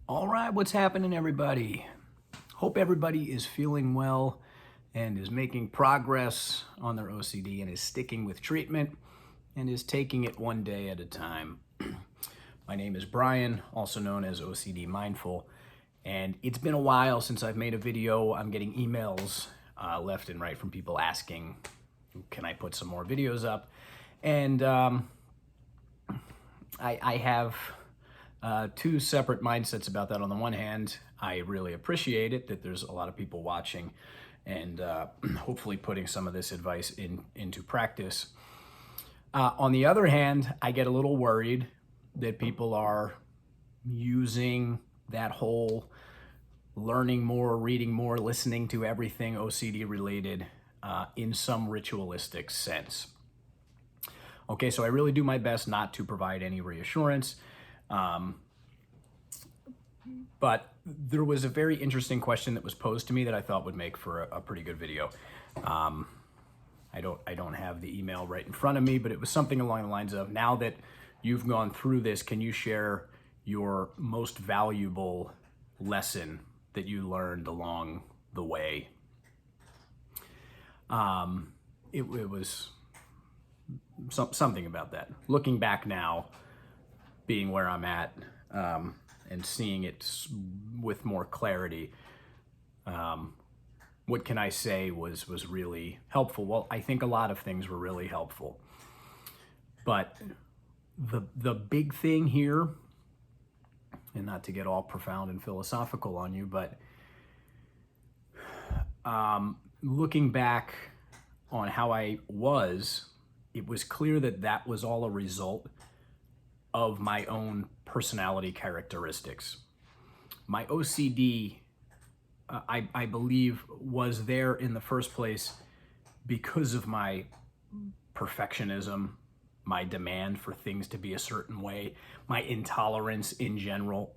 All right, what's happening, everybody? Hope everybody is feeling well and is making progress on their OCD and is sticking with treatment and is taking it one day at a time. My name is Brian, also known as OCD Mindful, and it's been a while since I've made a video. I'm getting emails left and right from people asking, can I put some more videos up? And I have two separate mindsets about that. On the one hand, I really appreciate it that there's a lot of people watching and hopefully putting some of this advice into practice. On the other hand, I get a little worried that people are using that whole learning more, reading more, listening to everything OCD related in some ritualistic sense. Okay, so I really do my best not to provide any reassurance. But there was a very interesting question that was posed to me that I thought would make for a pretty good video. I don't have the email right in front of me, but it was something along the lines of, now that you've gone through this, can you share your most valuable lesson that you learned along the way? It was something about that. Looking back now, being where I'm at, and seeing it with more clarity, what can I say was really helpful? Well, I think a lot of things were really helpful. But the big thing here, and not to get all profound and philosophical on you, but looking back on how I was, it was clear that that was all a result of my own personality characteristics. My OCD, I believe, was there in the first place because of my perfectionism, my demand for things to be a certain way, my intolerance in general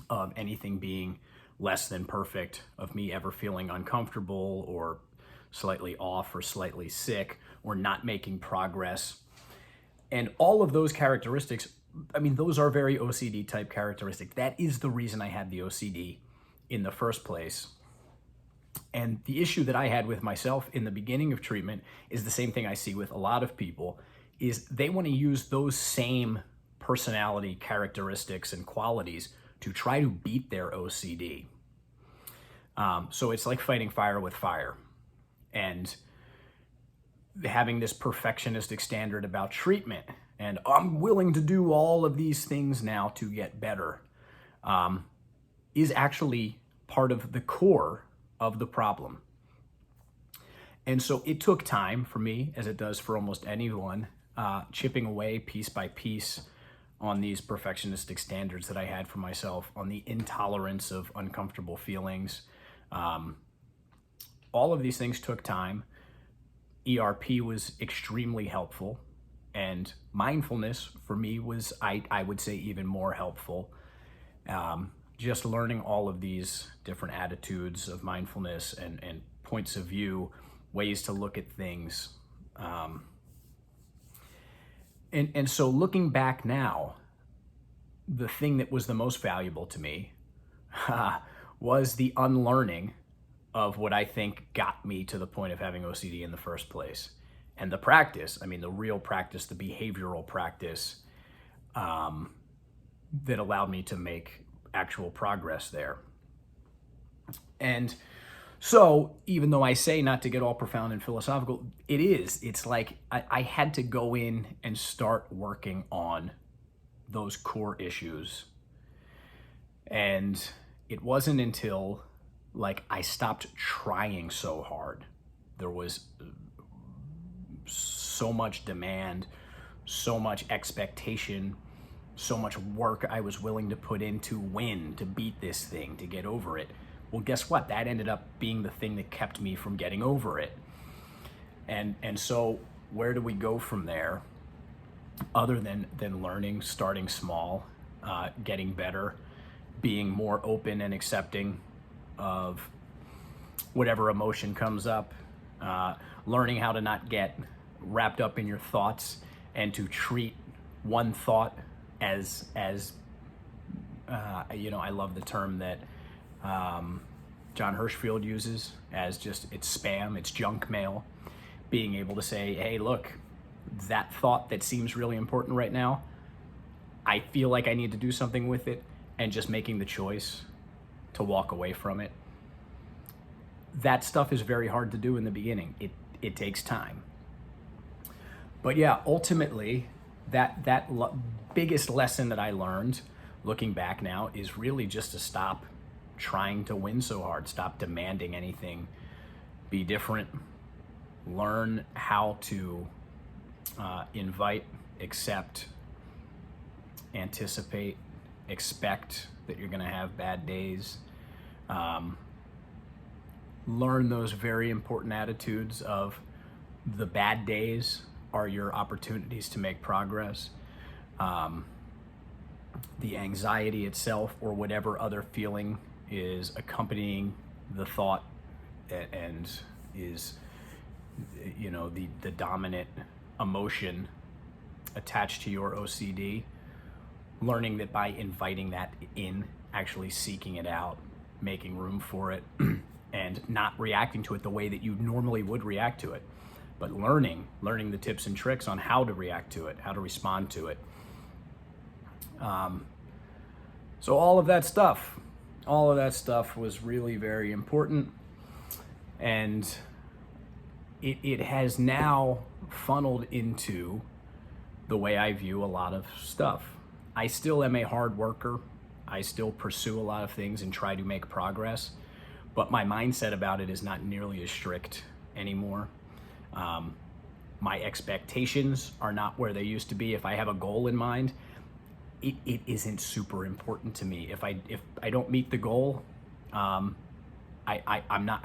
of anything being less than perfect, of me ever feeling uncomfortable or slightly off or slightly sick or not making progress. And all of those characteristics, I mean, those are very OCD type characteristics. That is the reason I had the OCD in the first place. And the issue that I had with myself in the beginning of treatment is the same thing I see with a lot of people, is they want to use those same personality characteristics and qualities to try to beat their OCD. So it's like fighting fire with fire. And having this perfectionistic standard about treatment, and I'm willing to do all of these things now to get better, is actually part of the core of the problem. And so it took time for me, as it does for almost anyone, chipping away piece by piece on these perfectionistic standards that I had for myself, on the intolerance of uncomfortable feelings. All of these things took time. ERP was extremely helpful, and mindfulness for me was, I would say, even more helpful. Just learning all of these different attitudes of mindfulness and points of view, ways to look at things. And so looking back now, the thing that was the most valuable to me was the unlearning of what I think got me to the point of having OCD in the first place. And the practice, I mean, the real practice, the behavioral practice, that allowed me to make actual progress there. And so, even though I say not to get all profound and philosophical, it's like I had to go in and start working on those core issues. And it wasn't until I stopped trying so hard. There was so much demand, so much expectation, so much work I was willing to put in to win, to beat this thing, to get over it. Well, guess what? That ended up being the thing that kept me from getting over it. And so where do we go from there, other than learning, starting small, getting better, being more open and accepting of whatever emotion comes up, learning how to not get wrapped up in your thoughts and to treat one thought as I love the term that John Hirschfield uses as just, it's spam, it's junk mail. Being able to say, hey, look, that thought that seems really important right now, I feel like I need to do something with it, and just making the choice to walk away from it. That stuff is very hard to do in the beginning. It takes time. But yeah, ultimately, that biggest lesson that I learned, looking back now, is really just to stop trying to win so hard. Stop demanding anything. Be different. Learn how to invite, accept, anticipate, expect that you're going to have bad days. Learn those very important attitudes of the bad days are your opportunities to make progress. The anxiety itself, or whatever other feeling is accompanying the thought and is, the dominant emotion attached to your OCD, learning that by inviting that in, actually seeking it out, making room for it, and not reacting to it the way that you normally would react to it, but learning the tips and tricks on how to react to it, how to respond to it. So all of that stuff was really very important, and it has now funneled into the way I view a lot of stuff. I still am a hard worker. I still pursue a lot of things and try to make progress, but my mindset about it is not nearly as strict anymore. My expectations are not where they used to be. If I have a goal in mind, it isn't super important to me. If I don't meet the goal, I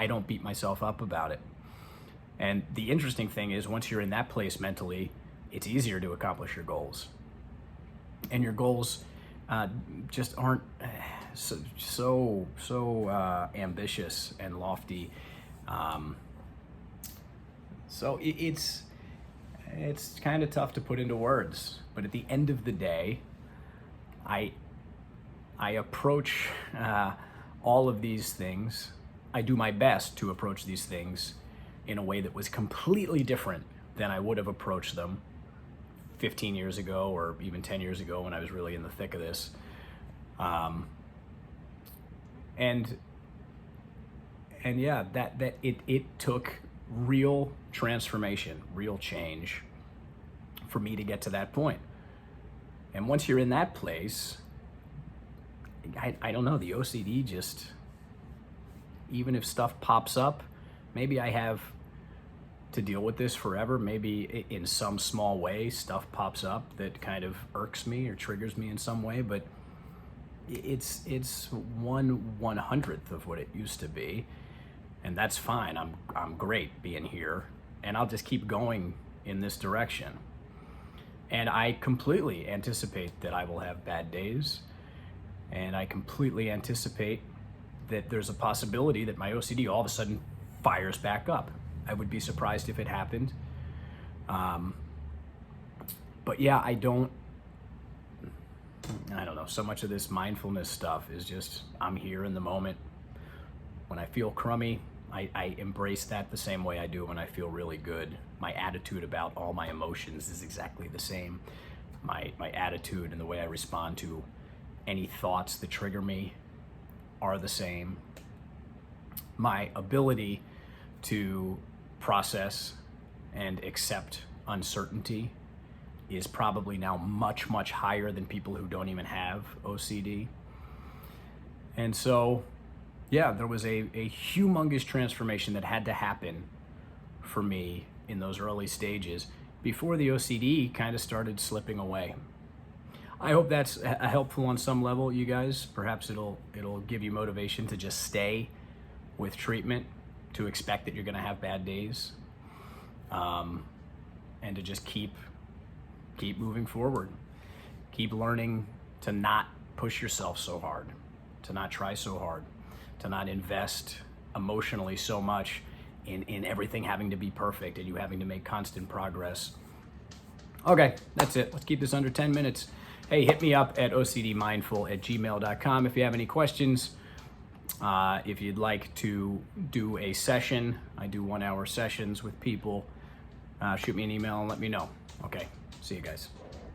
don't beat myself up about it. And the interesting thing is, once you're in that place mentally, it's easier to accomplish your goals. And your goals just aren't so ambitious and lofty. So it's kind of tough to put into words. But at the end of the day, I approach all of these things. I do my best to approach these things in a way that was completely different than I would have approached them 15 years ago, or even 10 years ago, when I was really in the thick of this. And yeah, that it took real transformation, real change for me to get to that point. And once you're in that place, I don't know, the OCD just, even if stuff pops up, maybe I have to deal with this forever. Maybe in some small way stuff pops up that kind of irks me or triggers me in some way, but it's 1/100th of what it used to be, and that's fine. I'm great being here, and I'll just keep going in this direction. And I completely anticipate that I will have bad days, and I completely anticipate that there's a possibility that my OCD all of a sudden fires back up. I would be surprised if it happened. But yeah, I don't know. So much of this mindfulness stuff is just, I'm here in the moment. When I feel crummy, I embrace that the same way I do when I feel really good. My attitude about all my emotions is exactly the same. My attitude and the way I respond to any thoughts that trigger me are the same. My ability to process and accept uncertainty is probably now much, much higher than people who don't even have OCD. And so, yeah, there was a humongous transformation that had to happen for me in those early stages before the OCD kind of started slipping away. I hope that's helpful on some level, you guys. Perhaps it'll give you motivation to just stay with treatment, to expect that you're going to have bad days, and to just keep moving forward. Keep learning to not push yourself so hard, to not try so hard, to not invest emotionally so much in everything having to be perfect and you having to make constant progress. Okay, that's it. Let's keep this under 10 minutes. hey, hit me up at ocdmindful@gmail.com if you have any questions. If you'd like to do a session, I do 1 hour sessions with people. Shoot me an email and let me know. Okay, see you guys.